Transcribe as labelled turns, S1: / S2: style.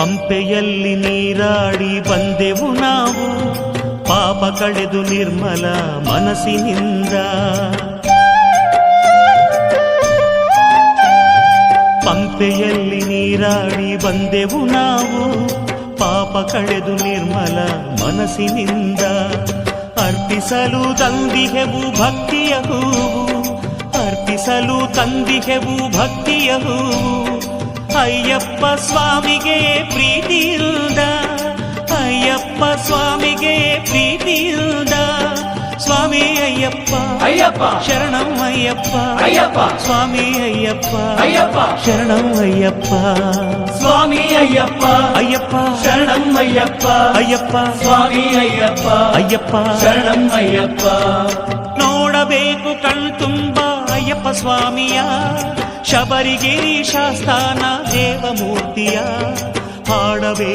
S1: ಪಂಪೆಯಲ್ಲಿ ನೀರಾಡಿ ಬಂದೆವು ನಾವು, ಪಾಪ ಕಳೆದು ನಿರ್ಮಲ ಮನಸ್ಸಿನಿಂದ. ಪಂಪೆಯಲ್ಲಿ ನೀರಾಡಿ ಬಂದೆವು ನಾವು, ಪಾಪ ಕಳೆದು ನಿರ್ಮಲ ಮನಸ್ಸಿನಿಂದ. ಅರ್ಪಿಸಲು ತಂದಿಹೆವು ಭಕ್ತಿಯ ಹೂವು, ಅರ್ಪಿಸಲು ತಂದಿಹೆವು ಭಕ್ತಿಯ ಹೂವು. ಅಯ್ಯಪ್ಪ ಸ್ವಾಮಿಗೆ ಪ್ರೀತಿಯಿಂದ, ಅಯ್ಯಪ್ಪ ಸ್ವಾಮಿಗೆ ಪ್ರೀತಿಯಿಂದ. ಸ್ವಾಮಿ ಅಯ್ಯಪ್ಪ
S2: ಅಯ್ಯಪ್ಪ
S1: ಶರಣಂ ಅಯ್ಯಪ್ಪ,
S2: ಅಯ್ಯಪ್ಪ
S1: ಸ್ವಾಮಿ ಅಯ್ಯಪ್ಪ
S2: ಅಯ್ಯಪ್ಪ
S1: ಶರಣಂ ಅಯ್ಯಪ್ಪ.
S2: ಸ್ವಾಮಿ ಅಯ್ಯಪ್ಪ
S1: ಅಯ್ಯಪ್ಪ
S2: ಶರಣಂ ಅಯ್ಯಪ್ಪ,
S1: ಅಯ್ಯಪ್ಪ
S2: ಸ್ವಾಮಿ ಅಯ್ಯಪ್ಪ
S1: ಅಯ್ಯಪ್ಪ
S2: ಶರಣಂ ಅಯ್ಯಪ್ಪ.
S1: ನೋಡಬೇಕು ಕಣ್ತುಂಬ ಅಯ್ಯಪ್ಪ ಸ್ವಾಮಿಯ, ಶಬರಿಗಿರಿ ಶಾಸ್ತಾನ ದೇವಮೂರ್ತಿಯ. ಹಾಡಬೇಕು